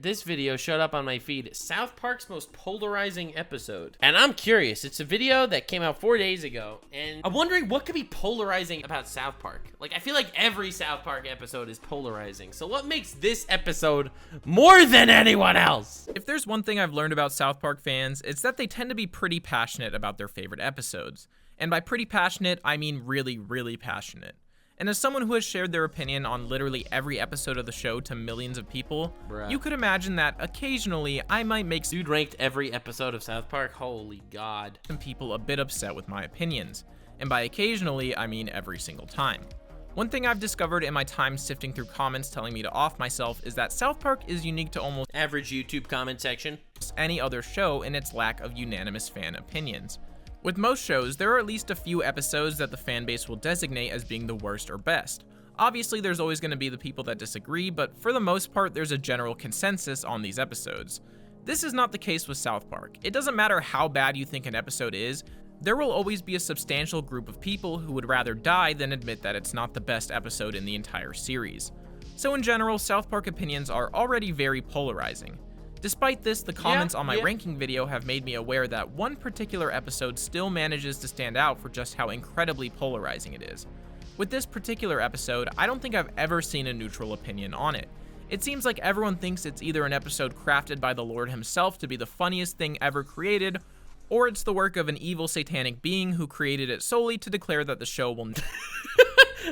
this video showed up on my feed, South Park's most polarizing episode. And I'm curious, it's a video that came out 4 days ago, and I'm wondering what could be polarizing about South Park. Like, I feel like every South Park episode is polarizing. So what makes this episode more than anyone else? If there's one thing I've learned about South Park fans, it's that they tend to be pretty passionate about their favorite episodes. And by pretty passionate, I mean really, really passionate. And as someone who has shared their opinion on literally every episode of the show to millions of people, you could imagine that occasionally I might make Dude ranked every episode of South Park? Holy God. some people a bit upset with my opinions. And by occasionally, I mean every single time. One thing I've discovered in my time sifting through comments telling me to off myself is that South Park is unique to almost Average YouTube comment section. any other show in its lack of unanimous fan opinions. With most shows, there are at least a few episodes that the fanbase will designate as being the worst or best. Obviously, there's always going to be the people that disagree, but for the most part, there's a general consensus on these episodes. This is not the case with South Park. It doesn't matter how bad you think an episode is, there will always be a substantial group of people who would rather die than admit that it's not the best episode in the entire series. So in general, South Park opinions are already very polarizing. Despite this, the comments on my ranking video have made me aware that one particular episode still manages to stand out for just how incredibly polarizing it is. With this particular episode, I don't think I've ever seen a neutral opinion on it. It seems like everyone thinks it's either an episode crafted by the Lord himself to be the funniest thing ever created, or it's the work of an evil satanic being who created it solely to declare that the show will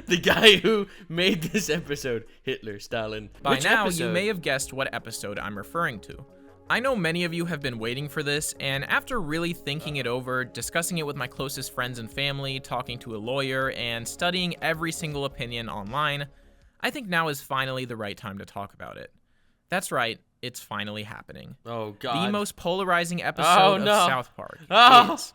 The guy who made this episode, Hitler, Stalin. By now, you may have guessed what episode I'm referring to. I know many of you have been waiting for this, and after really thinking it over, discussing it with my closest friends and family, talking to a lawyer, and studying every single opinion online, I think now is finally the right time to talk about it. That's right, it's finally happening. Oh, God. The most polarizing episode of South Park is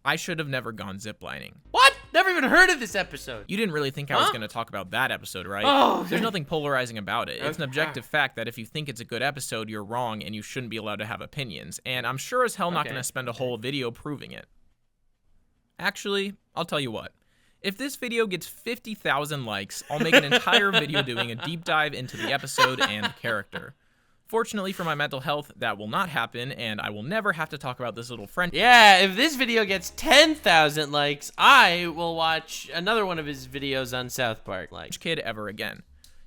I Should Have Never Gone Ziplining. What? Never even heard of this episode. You didn't really think I was going to talk about that episode, right? Oh, There's nothing polarizing about it. It's an objective fact that if you think it's a good episode, you're wrong and you shouldn't be allowed to have opinions. And I'm sure as hell not going to spend a whole video proving it. Actually, I'll tell you what. If this video gets 50,000 likes, I'll make an entire video doing a deep dive into the episode and the character. Fortunately for my mental health, that will not happen, and I will never have to talk about this little friend. Yeah, if this video gets 10,000 likes, I will watch another one of his videos on South Park. Like, kid ever again.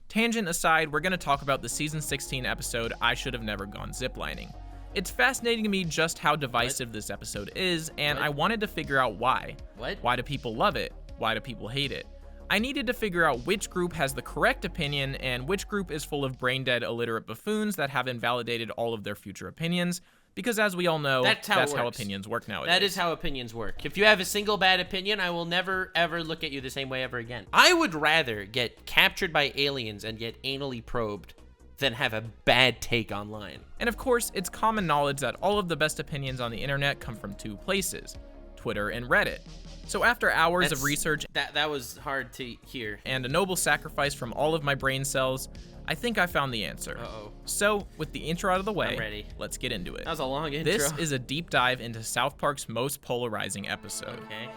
Tangent aside, we're going to talk about the season 16 episode, I Should Have Never Gone Ziplining. It's fascinating to me just how divisive this episode is, and I wanted to figure out why. Why do people love it? Why do people hate it? I needed to figure out which group has the correct opinion and which group is full of brain-dead illiterate buffoons that have invalidated all of their future opinions, because as we all know, that's how opinions work nowadays. That is how opinions work. If you have a single bad opinion, I will never, ever look at you the same way ever again. I would rather get captured by aliens and get anally probed than have a bad take online. And of course, it's common knowledge that all of the best opinions on the internet come from two places, Twitter and Reddit. So after hours of research, that was hard to hear, and a noble sacrifice from all of my brain cells, I think I found the answer. So with the intro out of the way, I'm ready. Let's get into it. That was a long intro. This is a deep dive into South Park's most polarizing episode. Okay.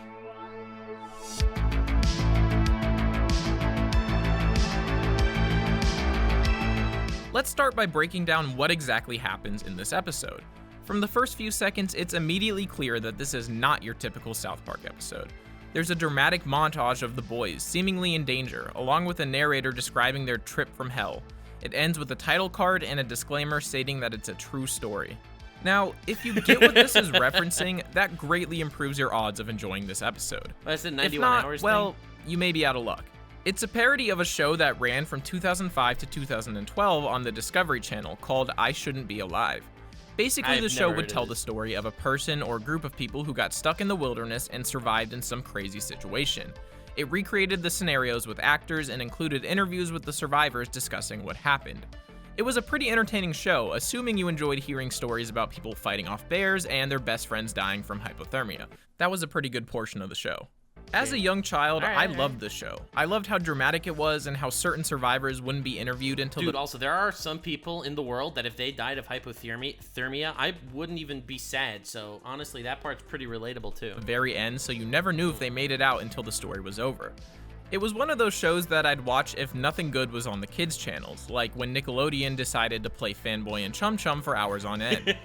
Let's start by breaking down what exactly happens in this episode. From the first few seconds, it's immediately clear that this is not your typical South Park episode. There's a dramatic montage of the boys seemingly in danger, along with a narrator describing their trip from hell. It ends with a title card and a disclaimer stating that it's a true story. Now, if you get what this is referencing, that greatly improves your odds of enjoying this episode. That's a 91 if not, hours well, thing? You may be out of luck. It's a parody of a show that ran from 2005 to 2012 on the Discovery Channel called I Shouldn't Be Alive. Basically, the show would tell the story of a person or group of people who got stuck in the wilderness and survived in some crazy situation. It recreated the scenarios with actors and included interviews with the survivors discussing what happened. It was a pretty entertaining show, assuming you enjoyed hearing stories about people fighting off bears and their best friends dying from hypothermia. That was a pretty good portion of the show. As a young child, I loved this show. I loved how dramatic it was and how certain survivors wouldn't be interviewed until also, there are some people in the world that if they died of hypothermia, I wouldn't even be sad. So honestly, that part's pretty relatable too. The very end, so you never knew if they made it out until the story was over. It was one of those shows that I'd watch if nothing good was on the kids' channels, like when Nickelodeon decided to play Fanboy and Chum Chum for hours on end.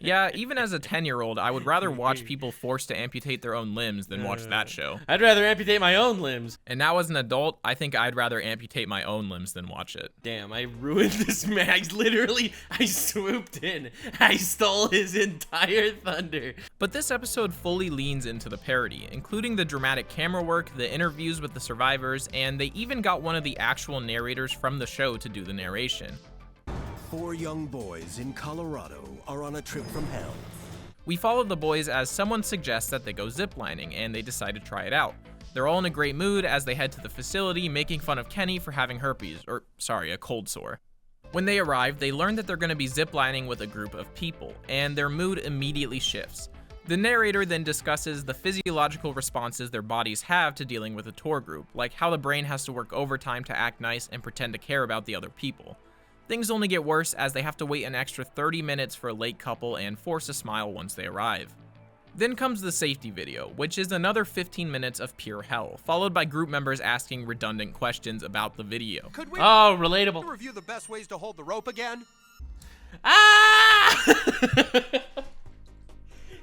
Yeah, even as a 10-year-old, I would rather watch people forced to amputate their own limbs than watch that show. I'd rather amputate my own limbs. And now as an adult, I think I'd rather amputate my own limbs than watch it. Damn, I ruined this man. I swooped in. I stole his entire thunder. But this episode fully leans into the parody, including the dramatic camera work, the interviews with the survivors, and they even got one of the actual narrators from the show to do the narration. 4 young boys in Colorado are on a trip from hell. We follow the boys as someone suggests that they go ziplining, and they decide to try it out. They're all in a great mood as they head to the facility, making fun of Kenny for having herpes, or sorry, a cold sore. When they arrive, they learn that they're going to be ziplining with a group of people, and their mood immediately shifts. The narrator then discusses the physiological responses their bodies have to dealing with a tour group, like how the brain has to work overtime to act nice and pretend to care about the other people. Things only get worse as they have to wait an extra 30 minutes for a late couple and force a smile once they arrive. Then comes the safety video, which is another 15 minutes of pure hell, followed by group members asking redundant questions about the video. Could we relatable. review the best ways to hold the rope again?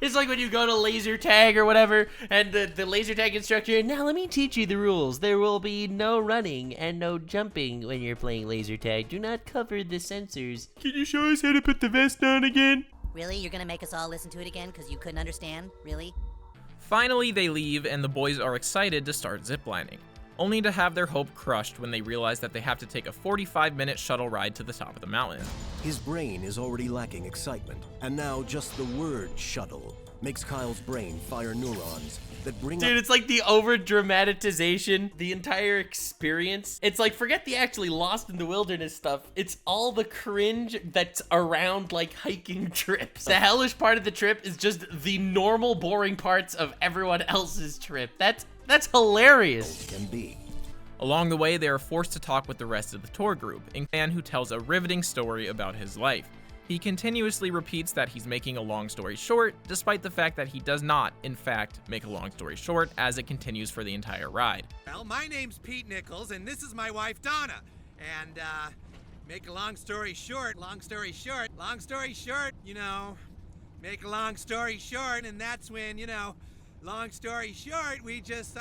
It's like when you go to laser tag or whatever, and the laser tag instructor, now let me teach you the rules. There will be no running and no jumping when you're playing laser tag. Do not cover the sensors. Can you show us how to put the vest on again? Really? You're gonna make us all listen to it again because you couldn't understand? Really? Finally, they leave and the boys are excited to start ziplining, only to have their hope crushed when they realize that they have to take a 45-minute shuttle ride to the top of the mountain. His brain is already lacking excitement, and now just the word shuttle makes Kyle's brain fire neurons that bring Dude, it's like the over-dramatization, the entire experience. It's like, forget the actually lost in the wilderness stuff. It's all the cringe that's around, like, hiking trips. The hellish part of the trip is just the normal, boring parts of everyone else's trip. That's hilarious. can be. Along the way, they are forced to talk with the rest of the tour group, including a man who tells a riveting story about his life. He continuously repeats that he's making a long story short, despite the fact that he does not, in fact, make a long story short, as it continues for the entire ride. Well, my name's Pete Nichols, and this is my wife, Donna. And, make a long story short, you know, make a long story short, and that's when, you know, long story short, we just,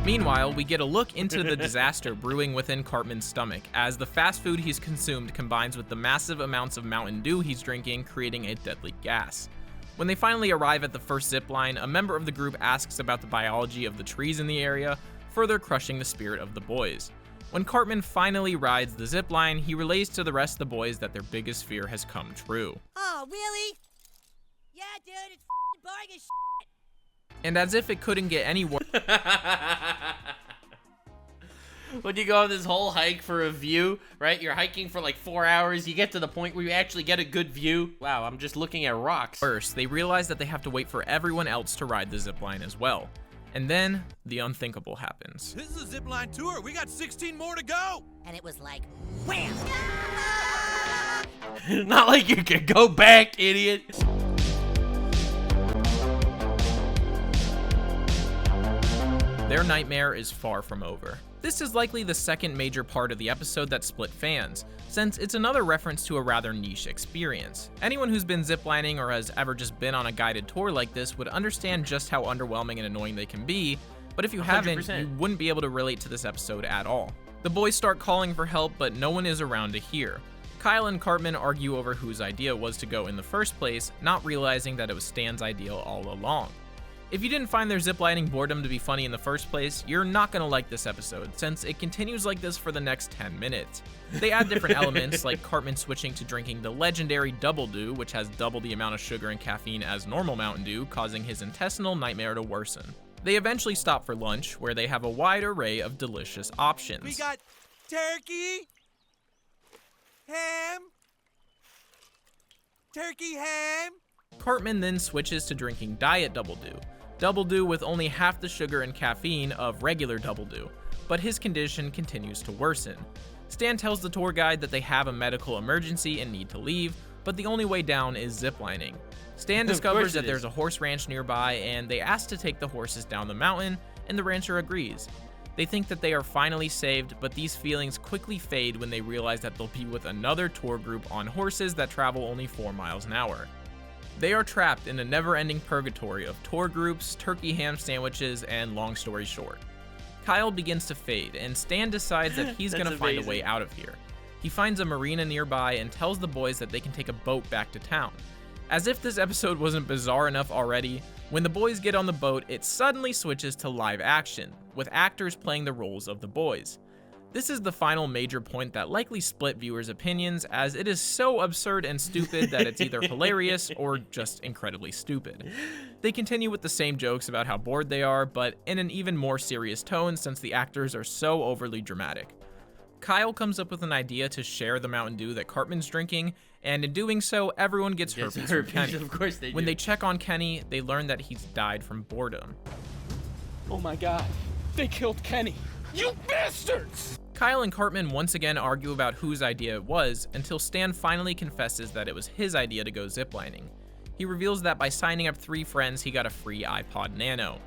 Meanwhile, we get a look into the disaster brewing within Cartman's stomach, as the fast food he's consumed combines with the massive amounts of Mountain Dew he's drinking, creating a deadly gas. When they finally arrive at the first zipline, a member of the group asks about the biology of the trees in the area, further crushing the spirit of the boys. When Cartman finally rides the zipline, he relays to the rest of the boys that their biggest fear has come true. Oh, really? Yeah, dude, it's boring as shit. And as if it couldn't get any worse, When you go on this whole hike for a view, right? You're hiking for like 4 hours. You get to the point where you actually get a good view. Wow, I'm just looking at rocks. First, they realize that they have to wait for everyone else to ride the zipline as well. And then, the unthinkable happens. this is a zipline tour. We got 16 more to go. And it was like, wham! Not like you can go back, idiot. Their nightmare is far from over. This is likely the second major part of the episode that split fans, since it's another reference to a rather niche experience. Anyone who's been ziplining or has ever just been on a guided tour like this would understand just how underwhelming and annoying they can be, but if you haven't, 100%. you wouldn't be able to relate to this episode at all. The boys start calling for help, but no one is around to hear. Kyle and Cartman argue over whose idea was to go in the first place, not realizing that it was Stan's idea all along. If you didn't find their ziplining boredom to be funny in the first place, you're not gonna like this episode, since it continues like this for the next 10 minutes. They add different elements, like Cartman switching to drinking the legendary Double Dew, which has double the amount of sugar and caffeine as normal Mountain Dew, causing his intestinal nightmare to worsen. They eventually stop for lunch, where they have a wide array of delicious options. We got turkey, ham, Cartman then switches to drinking Diet Double Dew. Double Dew with only half the sugar and caffeine of regular Double Dew, but his condition continues to worsen. Stan tells the tour guide that they have a medical emergency and need to leave, but the only way down is ziplining. Stan discovers that there's a horse ranch nearby, and they ask to take the horses down the mountain, and the rancher agrees. They think that they are finally saved, but these feelings quickly fade when they realize that they'll be with another tour group on horses that travel only 4 miles an hour. They are trapped in a never-ending purgatory of tour groups, turkey ham sandwiches, and long story short. Kyle begins to fade, and Stan decides that he's gonna find a way out of here. He finds a marina nearby and tells the boys that they can take a boat back to town. As if this episode wasn't bizarre enough already, when the boys get on the boat, it suddenly switches to live action, with actors playing the roles of the boys. This is the final major point that likely split viewers' opinions, as it is so absurd and stupid that it's either hilarious or just incredibly stupid. They continue with the same jokes about how bored they are, but in an even more serious tone since the actors are so overly dramatic. Kyle comes up with an idea to share the Mountain Dew that Cartman's drinking, and in doing so, everyone gets herpes from Kenny. Of course they do. When they check on Kenny, they learn that he's died from boredom. Oh my god, they killed Kenny. You bastards! Kyle and Cartman once again argue about whose idea it was, until Stan finally confesses that it was his idea to go ziplining. He reveals that by signing up 3 friends, he got a free iPod Nano.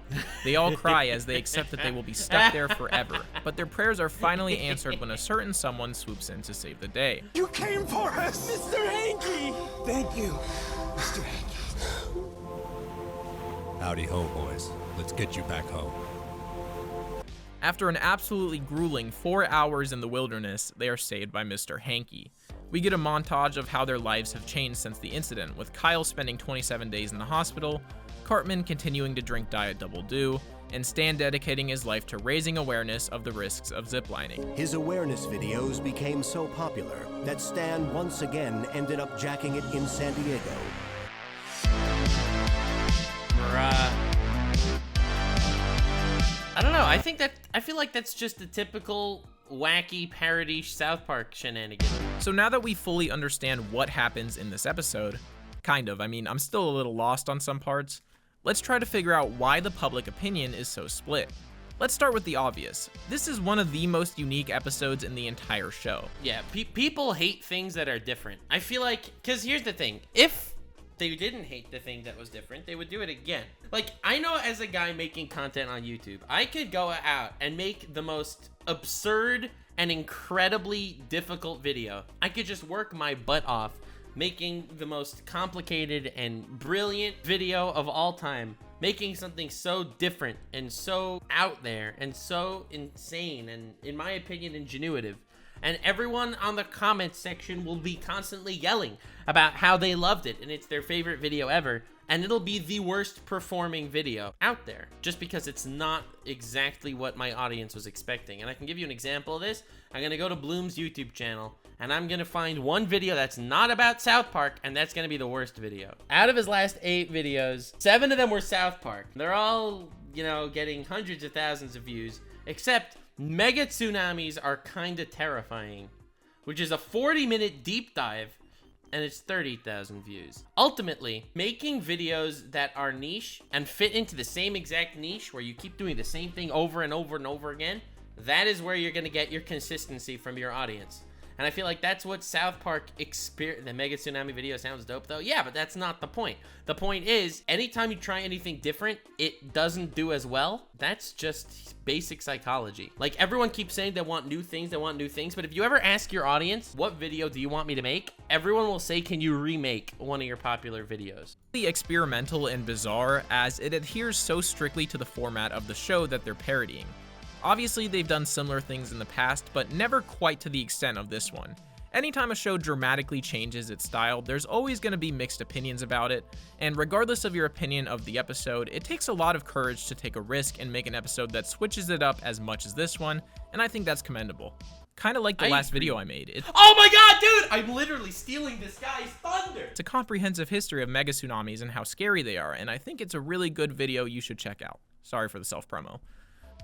They all cry as they accept that they will be stuck there forever, but their prayers are finally answered when a certain someone swoops in to save the day. You came for us, Mr. Hanky! Thank you, Mr. Hanky. Howdy ho, boys. Let's get you back home. After an absolutely grueling 4 hours in the wilderness, they are saved by Mr. Hanky. We get a montage of how their lives have changed since the incident, with Kyle spending 27 days in the hospital, Cartman continuing to drink Diet Double Dew, and Stan dedicating his life to raising awareness of the risks of ziplining. His awareness videos became so popular that Stan once again ended up jacking it in San Diego. I don't know. I feel like that's just a typical wacky parody South Park shenanigan. So now that we fully understand what happens in this episode, I'm still a little lost on some parts, let's try to figure out why the public opinion is so split. Let's start with the obvious. This is one of the most unique episodes in the entire show. Yeah, people hate things that are different. I feel like, because here's the thing, if they didn't hate the thing that was different, they would do it again. Like, I know as a guy making content on YouTube, I could go out and make the most absurd and incredibly difficult video. I could just work my butt off making the most complicated and brilliant video of all time, making something so different and so out there and so insane and, in my opinion, ingenuitive. And everyone on the comments section will be constantly yelling about how they loved it and it's their favorite video ever, and it'll be the worst performing video out there just because it's not exactly what my audience was expecting. And I can give you an example of this. I'm gonna go to Bloom's YouTube channel and I'm gonna find one video that's not about South Park, and that's gonna be the worst video. Out of his last 8 videos, 7 of them were South Park. They're all, getting hundreds of thousands of views, except Mega Tsunamis Are Kinda Terrifying, which is a 40-minute deep dive, and it's 30,000 views. Ultimately, making videos that are niche and fit into the same exact niche where you keep doing the same thing over and over and over again, that is where you're gonna get your consistency from your audience. And I feel like that's what South Park the Mega Tsunami video sounds dope though. Yeah, but that's not the point. The point is, anytime you try anything different, it doesn't do as well. That's just basic psychology. Like, everyone keeps saying they want new things, but if you ever ask your audience, what video do you want me to make? Everyone will say, can you remake one of your popular videos? Experimental and bizarre, as it adheres so strictly to the format of the show that they're parodying. Obviously, they've done similar things in the past, but never quite to the extent of this one. Anytime a show dramatically changes its style, there's always going to be mixed opinions about it, and regardless of your opinion of the episode, it takes a lot of courage to take a risk and make an episode that switches it up as much as this one, and I think that's commendable. Kind of like the last video I made. Oh my god, dude! I'm literally stealing this guy's thunder! It's a comprehensive history of mega tsunamis and how scary they are, and I think it's a really good video you should check out. Sorry for the self-promo.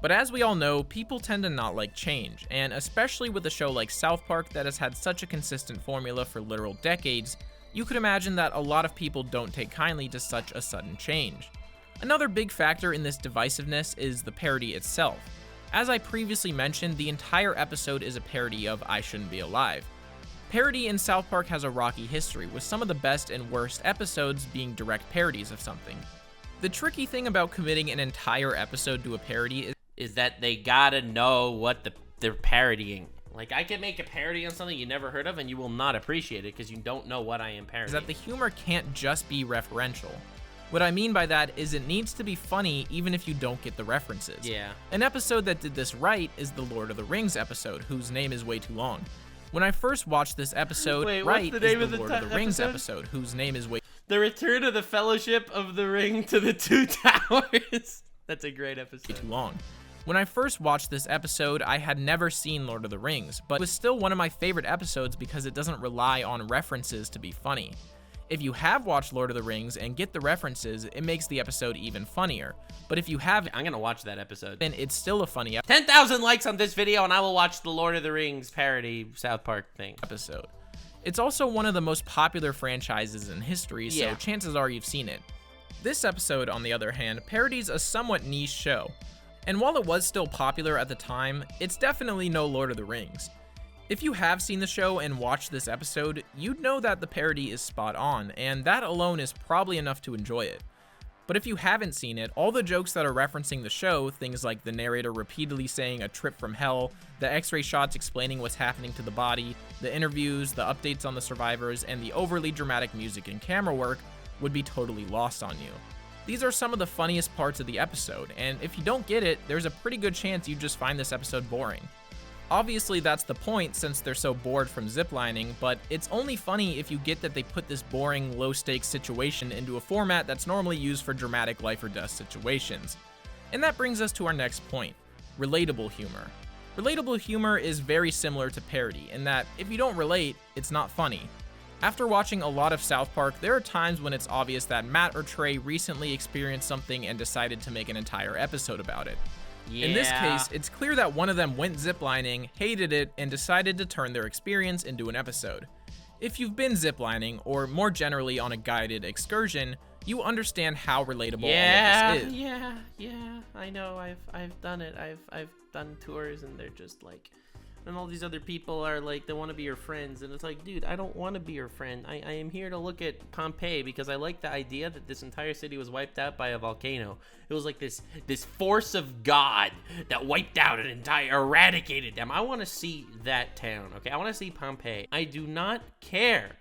But as we all know, people tend to not like change, and especially with a show like South Park that has had such a consistent formula for literal decades, you could imagine that a lot of people don't take kindly to such a sudden change. Another big factor in this divisiveness is the parody itself. As I previously mentioned, the entire episode is a parody of I Shouldn't Be Alive. Parody in South Park has a rocky history, with some of the best and worst episodes being direct parodies of something. The tricky thing about committing an entire episode to a parody is that they gotta know what they're parodying. Like, I can make a parody on something you never heard of and you will not appreciate it because you don't know what I am parodying. is that the humor can't just be referential. What I mean by that is it needs to be funny even if you don't get the references. Yeah. An episode that did this right is the Lord of the Rings episode, whose name is way too long. When I first watched this episode, Wait, right what's the name is of the the Lord of the Rings episode? episode, whose name is way The Return of the Fellowship of the Ring to the Two Towers. That's a great episode. too long. When I first watched this episode, I had never seen Lord of the Rings, but it was still one of my favorite episodes because it doesn't rely on references to be funny. If you have watched Lord of the Rings and get the references, it makes the episode even funnier. But if you haven't, I'm gonna watch that episode. then it's still a funny 10,000 likes on this video and I will watch the Lord of the Rings parody South Park thing. episode. It's also one of the most popular franchises in history, so Yeah. chances are you've seen it. This episode, on the other hand, parodies a somewhat niche show. And while it was still popular at the time, it's definitely no Lord of the Rings. If you have seen the show and watched this episode, you'd know that the parody is spot on, and that alone is probably enough to enjoy it. But if you haven't seen it, all the jokes that are referencing the show, things like the narrator repeatedly saying a trip from hell, the x-ray shots explaining what's happening to the body, the interviews, the updates on the survivors, and the overly dramatic music and camera work would be totally lost on you. These are some of the funniest parts of the episode, and if you don't get it, there's a pretty good chance you just find this episode boring. Obviously that's the point since they're so bored from ziplining, but it's only funny if you get that they put this boring, low-stakes situation into a format that's normally used for dramatic life or death situations. And that brings us to our next point, relatable humor. Relatable humor is very similar to parody in that if you don't relate, it's not funny. After watching a lot of South Park, there are times when it's obvious that Matt or Trey recently experienced something and decided to make an entire episode about it. Yeah. In this case, it's clear that one of them went ziplining, hated it, and decided to turn their experience into an episode. If you've been ziplining, or more generally on a guided excursion, you understand how relatable all of this is. Yeah, I know. I've done it. I've done tours and they're just like, and all these other people are like, they want to be your friends, and it's like, dude, I don't want to be your friend. I am here to look at Pompeii because I like the idea that this entire city was wiped out by a volcano. It was like this force of God that wiped out an entire, eradicated them. I want to see that town, okay? I want to see Pompeii. I do not care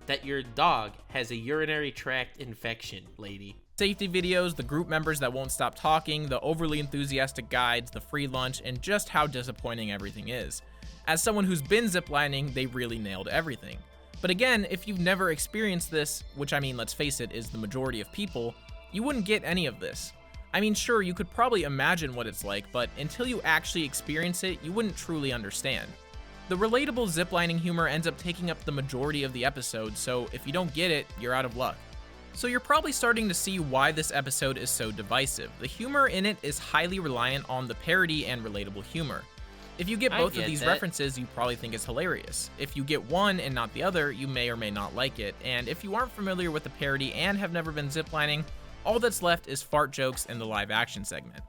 that your dog has a urinary tract infection, lady. Safety videos, the group members that won't stop talking, the overly enthusiastic guides, the free lunch, and just how disappointing everything is. As someone who's been ziplining, they really nailed everything. But again, if you've never experienced this, which I mean, let's face it, is the majority of people, you wouldn't get any of this. I mean, sure, you could probably imagine what it's like, but until you actually experience it, you wouldn't truly understand. The relatable ziplining humor ends up taking up the majority of the episode, so if you don't get it, you're out of luck. So you're probably starting to see why this episode is so divisive. The humor in it is highly reliant on the parody and relatable humor. If you get both of these references, you probably think it's hilarious. If you get one and not the other, you may or may not like it. And if you aren't familiar with the parody and have never been ziplining, all that's left is fart jokes and the live action segment.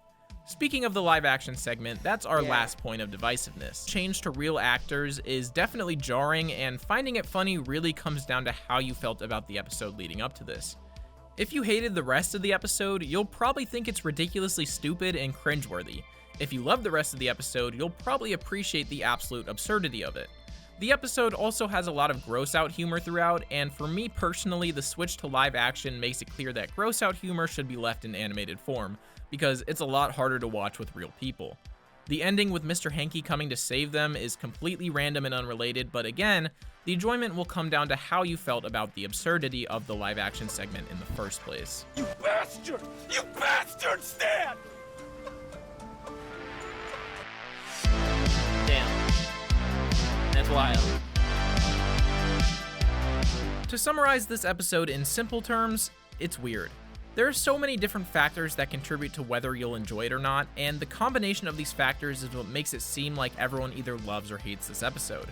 Speaking of the live action segment, that's our last point of divisiveness. Change to real actors is definitely jarring, and finding it funny really comes down to how you felt about the episode leading up to this. If you hated the rest of the episode, you'll probably think it's ridiculously stupid and cringeworthy. If you love the rest of the episode, you'll probably appreciate the absolute absurdity of it. The episode also has a lot of gross out humor throughout, and for me personally, the switch to live action makes it clear that gross out humor should be left in animated form, because it's a lot harder to watch with real people. The ending with Mr. Hanky coming to save them is completely random and unrelated, but again, the enjoyment will come down to how you felt about the absurdity of the live action segment in the first place. You bastard! You bastard, Stan! Damn. That's wild. To summarize this episode in simple terms, it's weird. There are so many different factors that contribute to whether you'll enjoy it or not, and the combination of these factors is what makes it seem like everyone either loves or hates this episode.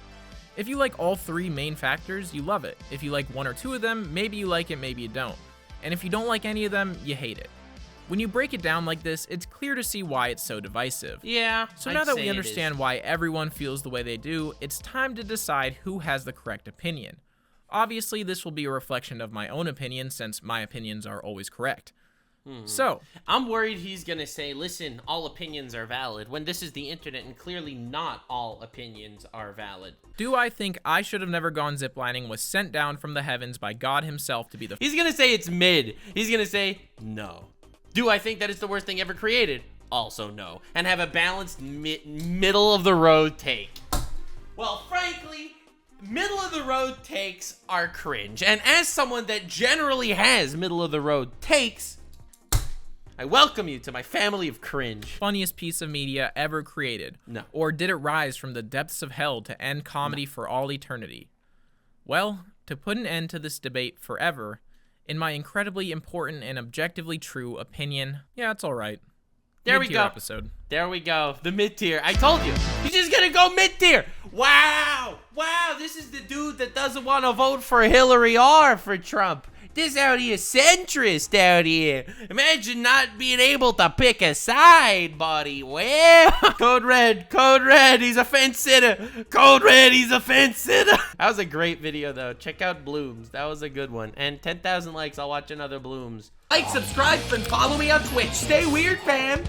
If you like all three main factors, you love it. If you like one or two of them, maybe you like it, maybe you don't. And if you don't like any of them, you hate it. When you break it down like this, it's clear to see why it's so divisive. Yeah. So now that we understand why everyone feels the way they do, it's time to decide who has the correct opinion. Obviously, this will be a reflection of my own opinion since my opinions are always correct. So, I'm worried he's gonna say, listen, all opinions are valid, when this is the internet and clearly not all opinions are valid. do I think I should have never gone ziplining was sent down from the heavens by God himself to be the He's gonna say it's mid. He's gonna say, no. Do I think that it's the worst thing ever created? Also no. And have a balanced middle of the road take. Well, frankly, middle of the road takes are cringe. And as someone that generally has middle of the road takes, I welcome you to my family of cringe. funniest piece of media ever created? No. Or did it rise from the depths of hell to end comedy for all eternity? Well, to put an end to this debate forever, in my incredibly important and objectively true opinion, yeah, it's all right. There we Mid-tier go. Episode. There we go. The mid-tier. I told you. He's just gonna go mid-tier. Wow. Wow. This is the dude that doesn't want to vote for Hillary or for Trump. This out here centrist out here. Imagine not being able to pick a side, buddy. Well, Code Red, he's a fence sitter. Code Red, he's a fence sitter. That was a great video, though. Check out Blooms. That was a good one. And 10,000 likes, I'll watch another Blooms. Like, subscribe, and follow me on Twitch. Stay weird, fam.